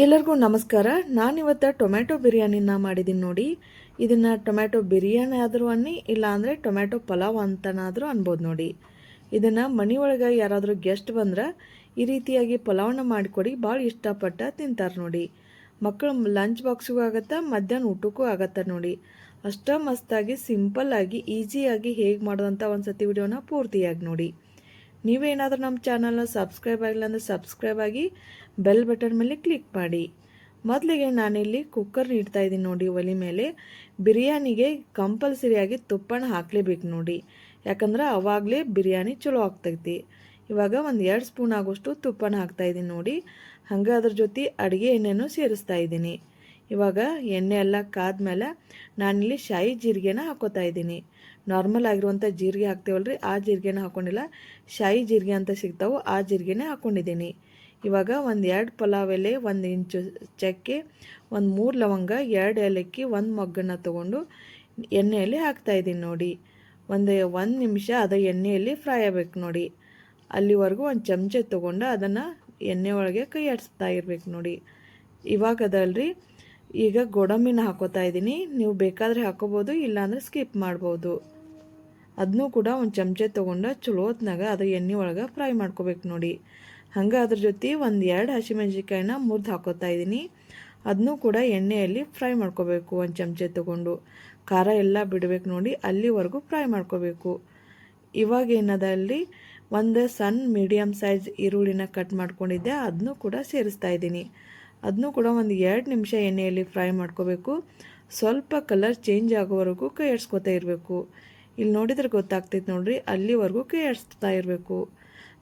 ಎಲ್ಲರಿಗೂ ನಮಸ್ಕಾರ. ನಾನಿವತ್ತು ಟೊಮ್ಯಾಟೊ ಬಿರಿಯಾನಿನ ಮಾಡಿದ್ದೀನಿ ನೋಡಿ. ಇದನ್ನು ಟೊಮ್ಯಾಟೊ ಬಿರಿಯಾನಿ ಆದರೂ ಅನ್ನಿ, ಇಲ್ಲ ಅಂದರೆ ಟೊಮ್ಯಾಟೊ ಪಲಾವ್ ಅಂತನಾದರೂ ಅನ್ಬೋದು ನೋಡಿ. ಇದನ್ನು ಮನೆಯೊಳಗೆ ಯಾರಾದರೂ ಗೆಸ್ಟ್ ಬಂದ್ರೆ ಈ ರೀತಿಯಾಗಿ ಪಲಾವನ್ನ ಮಾಡಿಕೊಡಿ, ಭಾಳ ಇಷ್ಟಪಟ್ಟು ತಿಂತಾರೆ ನೋಡಿ. ಮಕ್ಕಳು ಲಂಚ್ ಬಾಕ್ಸಿಗೂ ಆಗುತ್ತೆ, ಮಧ್ಯಾಹ್ನ ಊಟಕ್ಕೂ ಆಗುತ್ತೆ ನೋಡಿ. ಅಷ್ಟೇ ಮಸ್ತಾಗಿ ಸಿಂಪಲ್ಲಾಗಿ ಈಸಿಯಾಗಿ ಹೇಗೆ ಮಾಡೋದಂತ ಒಂದು ಸತಿ ವಿಡಿಯೋನ ಪೂರ್ತಿಯಾಗಿ ನೋಡಿ. ನೀವೇನಾದರೂ ನಮ್ಮ ಚಾನಲ್ನ ಸಬ್ಸ್ಕ್ರೈಬ್ ಆಗಿಲ್ಲ ಅಂದರೆ ಸಬ್ಸ್ಕ್ರೈಬ್ ಆಗಿ ಬೆಲ್ ಬಟನ್ ಮೇಲೆ ಕ್ಲಿಕ್ ಮಾಡಿ. ಮೊದಲಿಗೆ ನಾನಿಲ್ಲಿ ಕುಕ್ಕರ್ ಇಡ್ತಾ ಇದ್ದೀನಿ ನೋಡಿ ಒಲೆ ಮೇಲೆ. ಬಿರಿಯಾನಿಗೆ ಕಂಪಲ್ಸರಿಯಾಗಿ ತುಪ್ಪನ ಹಾಕಲೇಬೇಕು ನೋಡಿ, ಯಾಕಂದ್ರೆ ಅವಾಗಲೇ ಬಿರಿಯಾನಿ ಚಲೋ ಆಗ್ತೈತಿ. ಇವಾಗ ಒಂದು 2 ಸ್ಪೂನ್ ಆಗೋಷ್ಟು ತುಪ್ಪನ ಹಾಕ್ತಾಯಿದ್ದೀನಿ ನೋಡಿ. ಹಂಗೆ ಅದ್ರ ಜೊತೆ ಅಡುಗೆ ಎಣ್ಣೆನೂ ಸೇರಿಸ್ತಾ ಇದ್ದೀನಿ. ಇವಾಗ ಎಣ್ಣೆ ಎಲ್ಲ ಕಾದ್ಮೇಲೆ ನಾನಿಲ್ಲಿ ಶಾಯಿ ಜೀರಿಗೆನ ಹಾಕೋತಾ ಇದ್ದೀನಿ. ನಾರ್ಮಲ್ ಆಗಿರುವಂಥ ಜೀರಿಗೆ ಹಾಕ್ತೇವಲ್ರಿ, ಆ ಜೀರಿಗೆನ ಹಾಕ್ಕೊಂಡಿಲ್ಲ. ಶಾಯಿ ಜೀರಿಗೆ ಅಂತ ಸಿಗ್ತಾವೆ, ಆ ಜೀರಿಗೆನೇ ಹಾಕ್ಕೊಂಡಿದ್ದೀನಿ. ಇವಾಗ ಒಂದು 2 ಪಲಾವ್ ಎಲೆ, 1 ಇಂಚು ಚಕ್ಕೆ, ಒಂದು 3 ಲವಂಗ, 2 ಏಲಕ್ಕಿ, 1 ಮೊಗ್ಗನ್ನು ತೊಗೊಂಡು ಎಣ್ಣೆಯಲ್ಲಿ ಹಾಕ್ತಾಯಿದ್ದೀನಿ ನೋಡಿ. ಒಂದು ನಿಮಿಷ ಅದು ಎಣ್ಣೆಯಲ್ಲಿ ಫ್ರೈ ಆಗಬೇಕು ನೋಡಿ. ಅಲ್ಲಿವರೆಗೂ ಒಂದು ಚಮಚ ತೊಗೊಂಡು ಅದನ್ನು ಎಣ್ಣೆ ಒಳಗೆ ಕೈ ಆಡಿಸ್ತಾ ಇರ್ಬೇಕು ನೋಡಿ. ಇವಾಗ ಅದಲ್ರಿ ಈಗ ಗೋಡಂಬಿನ ಹಾಕೋತಾ ಇದ್ದೀನಿ. ನೀವು ಬೇಕಾದರೆ ಹಾಕೋಬೋದು, ಇಲ್ಲಾಂದರೆ ಸ್ಕಿಪ್ ಮಾಡ್ಬೋದು. ಅದನ್ನೂ ಕೂಡ ಒಂದು ಚಮಚ ತೊಗೊಂಡು ಚಲೋ ಹೊತ್ನಾಗ ಅದು ಎಣ್ಣೆ ಒಳಗೆ ಫ್ರೈ ಮಾಡ್ಕೋಬೇಕು ನೋಡಿ. ಹಂಗೆ ಅದ್ರ ಜೊತೆ 1-2 ಹಸಿಮೆಣ್ಸಿಕಾಯಿನ ಮುರಿದು ಹಾಕೋತಾ ಇದ್ದೀನಿ. ಅದನ್ನೂ ಕೂಡ ಎಣ್ಣೆಯಲ್ಲಿ ಫ್ರೈ ಮಾಡ್ಕೋಬೇಕು. ಒಂದು ಚಮಚ ತೊಗೊಂಡು ಖಾರ ಎಲ್ಲ ಬಿಡಬೇಕು ನೋಡಿ, ಅಲ್ಲಿವರೆಗೂ ಫ್ರೈ ಮಾಡ್ಕೋಬೇಕು. ಇವಾಗ ಏನದಲ್ಲಿ ಒಂದು ಸಣ್ಣ ಮೀಡಿಯಮ್ ಸೈಜ್ ಈರುಳ್ಳಿನ ಕಟ್ ಮಾಡ್ಕೊಂಡಿದ್ದೆ, ಅದನ್ನೂ ಕೂಡ ಸೇರಿಸ್ತಾ ಇದ್ದೀನಿ. ಅದನ್ನೂ ಕೂಡ ಒಂದು 2 ನಿಮಿಷ ಎಣ್ಣೆಯಲ್ಲಿ ಫ್ರೈ ಮಾಡ್ಕೋಬೇಕು. ಸ್ವಲ್ಪ ಕಲರ್ ಚೇಂಜ್ ಆಗೋವರೆಗೂ ಕೈ ಆಡಿಸ್ಕೊತಾ ಇರಬೇಕು. ಇಲ್ಲಿ ನೋಡಿದ್ರೆ ಗೊತ್ತಾಗ್ತೈತೆ ನೋಡ್ರಿ, ಅಲ್ಲಿವರೆಗೂ ಕೈ ಆಡಿಸ್ತಾ ಇರಬೇಕು.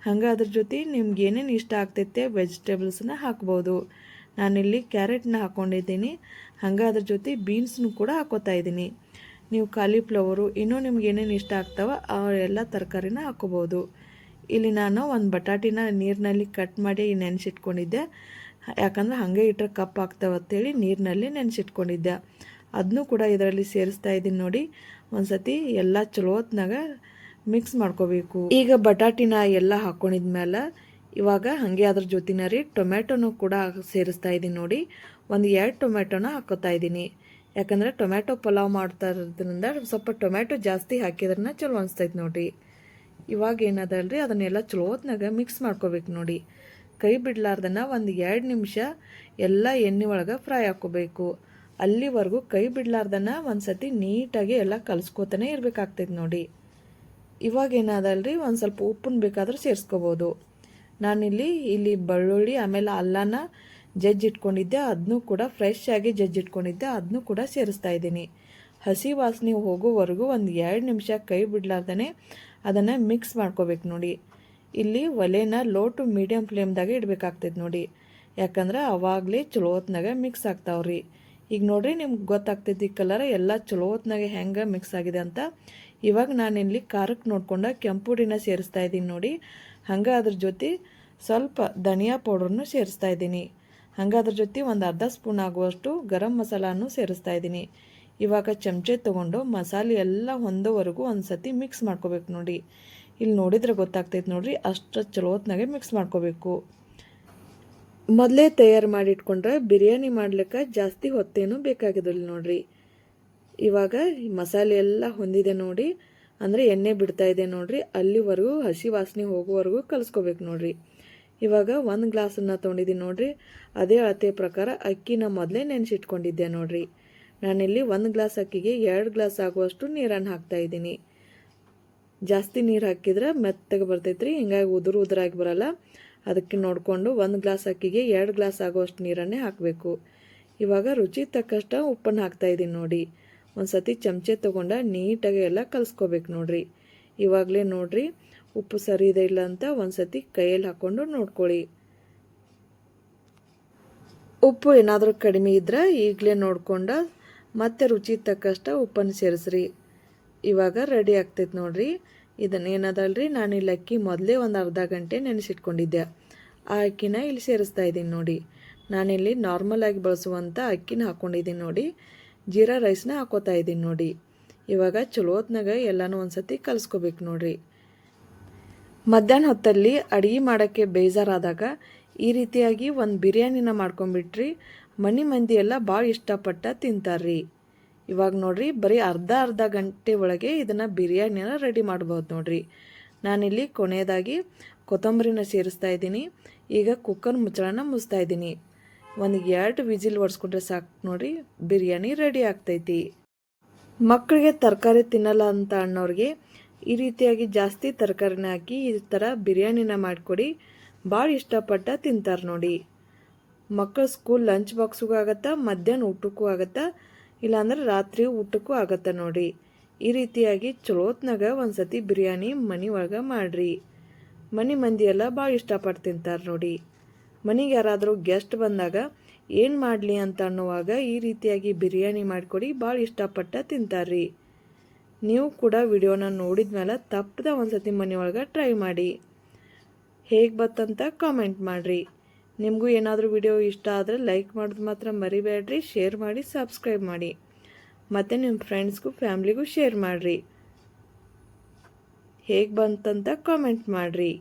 ಹಂಗೆ ಅದ್ರ ಜೊತೆ ನಿಮ್ಗೆ ಏನೇನು ಇಷ್ಟ ಆಗ್ತೈತೆ ವೆಜಿಟೇಬಲ್ಸನ್ನ ಹಾಕ್ಬೋದು. ನಾನಿಲ್ಲಿ ಕ್ಯಾರೆಟ್ನ ಹಾಕ್ಕೊಂಡಿದ್ದೀನಿ. ಹಂಗೆ ಅದ್ರ ಜೊತೆ ಬೀನ್ಸ್ನು ಕೂಡ ಹಾಕೋತಾ ಇದ್ದೀನಿ. ನೀವು ಕಾಲಿಫ್ಲವರು ಇನ್ನೂ ನಿಮ್ಗೆ ಏನೇನು ಇಷ್ಟ ಆಗ್ತಾವ ಆ ಎಲ್ಲ ತರಕಾರಿನ ಹಾಕೋಬೋದು. ಇಲ್ಲಿ ನಾನು ಒಂದು ಬಟಾಟಿನ ನೀರಿನಲ್ಲಿ ಕಟ್ ಮಾಡಿ ನೆನೆಸಿಟ್ಕೊಂಡಿದ್ದೆ, ಯಾಕಂದ್ರೆ ಹಾಗೆ ಇಟ್ಟರೆ ಕಪ್ ಆಗ್ತಾವಂತೇಳಿ ನೀರಿನಲ್ಲಿ ನೆನೆಸಿಟ್ಕೊಂಡಿದ್ದೆ. ಅದನ್ನೂ ಕೂಡ ಇದರಲ್ಲಿ ಸೇರಿಸ್ತಾ ಇದ್ದೀನಿ ನೋಡಿ. ಒಂದು ಸತಿ ಎಲ್ಲ ಚಲೋ ಹೊತ್ನಾಗ ಮಿಕ್ಸ್ ಮಾಡ್ಕೋಬೇಕು. ಈಗ ಬಟಾಟಿನ ಎಲ್ಲ ಹಾಕ್ಕೊಂಡಿದ್ಮೇಲೆ ಇವಾಗ ಹಾಗೆ ಅದ್ರ ಜೊತೆನ ರೀ ಟೊಮ್ಯಾಟೊನೂ ಕೂಡ ಸೇರಿಸ್ತಾ ಇದ್ದೀನಿ ನೋಡಿ. ಒಂದು 2 ಟೊಮ್ಯಾಟೊನ ಹಾಕೋತಾ ಇದ್ದೀನಿ, ಯಾಕಂದರೆ ಟೊಮ್ಯಾಟೊ ಪಲಾವ್ ಮಾಡ್ತಾ ಇರೋದ್ರಿಂದ ಸ್ವಲ್ಪ ಟೊಮ್ಯಾಟೊ ಜಾಸ್ತಿ ಹಾಕಿದ್ರನ್ನ ಚಲೋ ಅನಿಸ್ತೈತೆ ನೋಡಿರಿ. ಇವಾಗ ಏನದಲ್ರಿ ಅದನ್ನೆಲ್ಲ ಚಲೋ ಹೊತ್ನಾಗ ಮಿಕ್ಸ್ ಮಾಡ್ಕೋಬೇಕು ನೋಡಿ. ಕೈ ಬಿಡ್ಲಾರ್ದನ್ನ ಒಂದು 2 ನಿಮಿಷ ಎಲ್ಲ ಎಣ್ಣೆ ಒಳಗೆ ಫ್ರೈ ಹಾಕ್ಕೋಬೇಕು. ಅಲ್ಲಿವರೆಗೂ ಕೈ ಬಿಡ್ಲಾರ್ದನ್ನ ಒಂದು ಸತಿ ನೀಟಾಗಿ ಎಲ್ಲ ಕಲಿಸ್ಕೋತಾನೆ ಇರಬೇಕಾಗ್ತೈತೆ ನೋಡಿ. ಇವಾಗ ಏನದಲ್ರಿ ಒಂದು ಸ್ವಲ್ಪ ಉಪ್ಪನ್ನು ಬೇಕಾದ್ರೆ ಸೇರಿಸ್ಕೋಬೋದು. ಇಲ್ಲಿ ಬೆಳ್ಳುಳ್ಳಿ ಆಮೇಲೆ ಅಲ್ಲನ ಜಜ್ಜಿಟ್ಕೊಂಡಿದ್ದೆ, ಅದನ್ನೂ ಕೂಡ ಫ್ರೆಶ್ ಆಗಿ ಜಜ್ಜಿಟ್ಕೊಂಡಿದ್ದೆ, ಅದನ್ನೂ ಕೂಡ ಸೇರಿಸ್ತಾ ಇದ್ದೀನಿ. ಹಸಿ ವಾಸನೆ ಹೋಗೋವರೆಗೂ ಒಂದು 2 ನಿಮಿಷ ಕೈ ಬಿಡ್ಲಾರ್ದೇ ಅದನ್ನು ಮಿಕ್ಸ್ ಮಾಡ್ಕೋಬೇಕು ನೋಡಿ. ಇಲ್ಲಿ ಒಲೆನ ಲೋ ಟು ಮೀಡಿಯಮ್ ಫ್ಲೇಮ್ದಾಗೆ ಇಡಬೇಕಾಗ್ತೈತೆ ನೋಡಿ, ಯಾಕಂದ್ರೆ ಅವಾಗಲೇ ಚಲೋ ಹೊತ್ನಾಗ ಮಿಕ್ಸ್ ಆಗ್ತಾವ್ರಿ. ಈಗ ನೋಡಿರಿ ನಿಮ್ಗೆ ಗೊತ್ತಾಗ್ತೈತಿ ಕಲರ್ ಎಲ್ಲ ಚಲೋ ಹೊತ್ನಾಗೆ ಹೆಂಗೆ ಮಿಕ್ಸ್ ಆಗಿದೆ ಅಂತ. ಇವಾಗ ನಾನಿಲ್ಲಿ ಖಾರಕ್ಕೆ ನೋಡ್ಕೊಂಡು ಕೆಂಪುಡಿನ ಸೇರಿಸ್ತಾ ಇದ್ದೀನಿ ನೋಡಿ. ಹಂಗೆ ಅದ್ರ ಜೊತೆ ಸ್ವಲ್ಪ ಧನಿಯಾ ಪೌಡ್ರನ್ನು ಸೇರಿಸ್ತಾ ಇದ್ದೀನಿ. ಹಂಗೆ ಅದ್ರ ಜೊತೆ ಒಂದು ಅರ್ಧ ಸ್ಪೂನ್ ಆಗುವಷ್ಟು ಗರಂ ಮಸಾಲನೂ ಸೇರಿಸ್ತಾ ಇದ್ದೀನಿ. ಇವಾಗ ಚಮಚೆ ತೊಗೊಂಡು ಮಸಾಲೆ ಎಲ್ಲ ಹೊಂದೋವರೆಗೂ ಒಂದು ಸತಿ ಮಿಕ್ಸ್ ಮಾಡ್ಕೋಬೇಕು ನೋಡಿ. ಇಲ್ಲಿ ನೋಡಿದ್ರೆ ಗೊತ್ತಾಗ್ತೈತೆ ನೋಡಿರಿ, ಅಷ್ಟು ಚಲೋ ಹೊತ್ನಾಗೆ ಮಿಕ್ಸ್ ಮಾಡ್ಕೋಬೇಕು. ಮೊದಲೇ ತಯಾರು ಮಾಡಿ ಇಟ್ಕೊಂಡ್ರೆ ಬಿರಿಯಾನಿ ಮಾಡ್ಲಿಕ್ಕೆ ಜಾಸ್ತಿ ಹೊತ್ತೇನು ಬೇಕಾಗಿದ್ದಿಲ್ಲ ನೋಡ್ರಿ. ಇವಾಗ ಮಸಾಲೆ ಎಲ್ಲ ಹೊಂದಿದೆ ನೋಡಿ, ಅಂದರೆ ಎಣ್ಣೆ ಬಿಡ್ತಾ ಇದೆ ನೋಡ್ರಿ, ಅಲ್ಲಿವರೆಗೂ ಹಸಿ ವಾಸನೆ ಹೋಗೋವರೆಗೂ ಕಲಿಸ್ಕೋಬೇಕು ನೋಡ್ರಿ. ಇವಾಗ 1 ಗ್ಲಾಸನ್ನು ತೊಗೊಂಡಿದ್ದೀನಿ ನೋಡ್ರಿ. ಅದೇ ಅಳತೆ ಪ್ರಕಾರ ಅಕ್ಕಿನ ಮೊದಲೇ ನೆನೆಸಿಟ್ಕೊಂಡಿದ್ದೆ ನೋಡ್ರಿ. ನಾನಿಲ್ಲಿ 1 ಗ್ಲಾಸ್ ಅಕ್ಕಿಗೆ 2 ಗ್ಲಾಸ್ ಆಗುವಷ್ಟು ನೀರನ್ನು ಹಾಕ್ತಾಯಿದ್ದೀನಿ. ಜಾಸ್ತಿ ನೀರು ಹಾಕಿದ್ರೆ ಮೆತ್ತಗೆ ಬರ್ತೈತ್ರಿ, ಹಿಂಗಾಗಿ ಉದುರಾಗಿ ಬರಲ್ಲ. ಅದಕ್ಕೆ ನೋಡಿಕೊಂಡು 1 ಗ್ಲಾಸ್ ಅಕ್ಕಿಗೆ 2 ಗ್ಲಾಸ್ ಆಗುವಷ್ಟು ನೀರನ್ನೇ ಹಾಕಬೇಕು. ಇವಾಗ ರುಚಿ ತಕ್ಕಷ್ಟ ಉಪ್ಪನ್ನು ಹಾಕ್ತಾಯಿದ್ದೀನಿ ನೋಡಿ. ಒಂದು ಸತಿ ಚಮಚೆ ತೊಗೊಂಡು ನೀಟಾಗಿ ಎಲ್ಲ ಕಲಿಸ್ಕೋಬೇಕು ನೋಡ್ರಿ. ಇವಾಗಲೇ ನೋಡ್ರಿ ಉಪ್ಪು ಸರಿ ಇದೆ ಇಲ್ಲ ಅಂತ ಒಂದು ಸತಿ ಕೈಯಲ್ಲಿ ಹಾಕ್ಕೊಂಡು ನೋಡ್ಕೊಳ್ಳಿ. ಉಪ್ಪು ಏನಾದರೂ ಕಡಿಮೆ ಇದ್ರೆ ಈಗಲೇ ನೋಡ್ಕೊಂಡು ಮತ್ತೆ ರುಚಿ ತಕ್ಕಷ್ಟ ಉಪ್ಪನ್ನು ಸೇರಿಸ್ರಿ. ಇವಾಗ ರೆಡಿ ಆಗ್ತೈತೆ ನೋಡ್ರಿ. ಇದನ್ನೇನದಲ್ರಿ ನಾನಿಲ್ಲಿ ಅಕ್ಕಿ ಮೊದಲೇ ಒಂದು ಅರ್ಧ ಗಂಟೆ ನೆನೆಸಿಟ್ಕೊಂಡಿದ್ದೆ, ಆ ಅಕ್ಕಿನ ಇಲ್ಲಿ ಸೇರಿಸ್ತಾ ಇದ್ದೀನಿ ನೋಡಿ. ನಾನಿಲ್ಲಿ ನಾರ್ಮಲ್ ಆಗಿ ಬಳಸುವಂಥ ಅಕ್ಕಿನ ಹಾಕ್ಕೊಂಡಿದ್ದೀನಿ ನೋಡಿ. ಜೀರಾ ರೈಸ್ನ ಹಾಕೋತಾ ಇದ್ದೀನಿ ನೋಡಿ. ಇವಾಗ ಚಲೋ ಹೊತ್ನಾಗ ಎಲ್ಲನೂ ಒಂದು ಸತಿ ಕಲಿಸ್ಕೋಬೇಕು ನೋಡ್ರಿ. ಮಧ್ಯಾಹ್ನ ಹೊತ್ತಲ್ಲಿ ಅಡುಗೆ ಮಾಡೋಕ್ಕೆ ಬೇಜಾರಾದಾಗ ಈ ರೀತಿಯಾಗಿ ಒಂದು ಬಿರಿಯಾನಿನ ಮಾಡ್ಕೊಂಬಿಟ್ರಿ ಮನೆ ಮಂದಿ ಎಲ್ಲ ಭಾಳ ಇಷ್ಟಪಟ್ಟ ತಿಂತಾರ್ರಿ. ಇವಾಗ ನೋಡ್ರಿ ಬರೀ ಅರ್ಧ ಗಂಟೆ ಒಳಗೆ ಇದನ್ನು ಬಿರಿಯಾನಿನ ರೆಡಿ ಮಾಡ್ಬೋದು ನೋಡ್ರಿ. ನಾನಿಲ್ಲಿ ಕೊನೆಯದಾಗಿ ಕೊತ್ತಂಬರಿನ ಸೇರಿಸ್ತಾ ಇದ್ದೀನಿ. ಈಗ ಕುಕ್ಕರ್ ಮುಚ್ಚಳನ ಮುಚ್ತಾ ಇದ್ದೀನಿ. ಒಂದು 2 ವಿಜಿಲ್ ಹೊಡ್ಸ್ಕೊಂಡ್ರೆ ಸಾಕು ನೋಡ್ರಿ, ಬಿರಿಯಾನಿ ರೆಡಿ ಆಗ್ತೈತಿ. ಮಕ್ಕಳಿಗೆ ತರಕಾರಿ ತಿನ್ನಲ್ಲ ಅಂತ ಅನ್ನೋರಿಗೆ ಈ ರೀತಿಯಾಗಿ ಜಾಸ್ತಿ ತರಕಾರಿನ ಹಾಕಿ ಈ ಥರ ಬಿರಿಯಾನಿನ ಮಾಡಿಕೊಡಿ, ಭಾಳ ಇಷ್ಟಪಟ್ಟ ತಿಂತಾರೆ ನೋಡಿ. ಮಕ್ಕಳು ಸ್ಕೂಲ್ ಲಂಚ್ ಬಾಕ್ಸಿಗೂ ಆಗತ್ತಾ, ಮಧ್ಯಾಹ್ನ ಊಟಕ್ಕೂ ಆಗತ್ತಾ, ಇಲ್ಲಾಂದ್ರೆ ರಾತ್ರಿ ಊಟಕ್ಕೂ ಆಗತ್ತಾ ನೋಡಿ. ಈ ರೀತಿಯಾಗಿ ಚಲೋತ್ನಾಗ ಒಂದು ಸತಿ ಬಿರಿಯಾನಿ ಮನೆ ಒಳಗೆ ಮಾಡಿರಿ. ಮನೆ ಮಂದಿ ಎಲ್ಲ ಭಾಳ ಇಷ್ಟಪಟ್ಟು ತಿಂತಾರೆ ನೋಡಿ. ಮನೆಗೆ ಯಾರಾದರೂ ಗೆಸ್ಟ್ ಬಂದಾಗ ಏನು ಮಾಡಲಿ ಅಂತ ಅನ್ನುವಾಗ ಈ ರೀತಿಯಾಗಿ ಬಿರಿಯಾನಿ ಮಾಡಿಕೊಡಿ, ಭಾಳ ಇಷ್ಟಪಟ್ಟ ತಿಂತಾರ್ರಿ. ನೀವು ಕೂಡ ವಿಡಿಯೋನ ನೋಡಿದ ಮೇಲೆ ತಪ್ಪದ ಒಂದು ಸತಿ ಮನೆಯೊಳಗೆ ಟ್ರೈ ಮಾಡಿ. ಹೇಗೆ ಬತ್ತಂತ ಕಾಮೆಂಟ್ ಮಾಡಿರಿ. ನಿಮಗೂ ಏನಾದರೂ ವಿಡಿಯೋ ಇಷ್ಟ ಆದರೆ ಲೈಕ್ ಮಾಡೋದು ಮಾತ್ರ ಮರಿಬೇಡ್ರಿ. ಶೇರ್ ಮಾಡಿ, ಸಬ್ಸ್ಕ್ರೈಬ್ ಮಾಡಿ, ಮತ್ತು ನಿಮ್ಮ ಫ್ರೆಂಡ್ಸ್ಗೂ ಫ್ಯಾಮ್ಲಿಗೂ ಶೇರ್ ಮಾಡಿರಿ. ಹೇಗೆ ಬಂತಂತ ಕಾಮೆಂಟ್ ಮಾಡಿರಿ.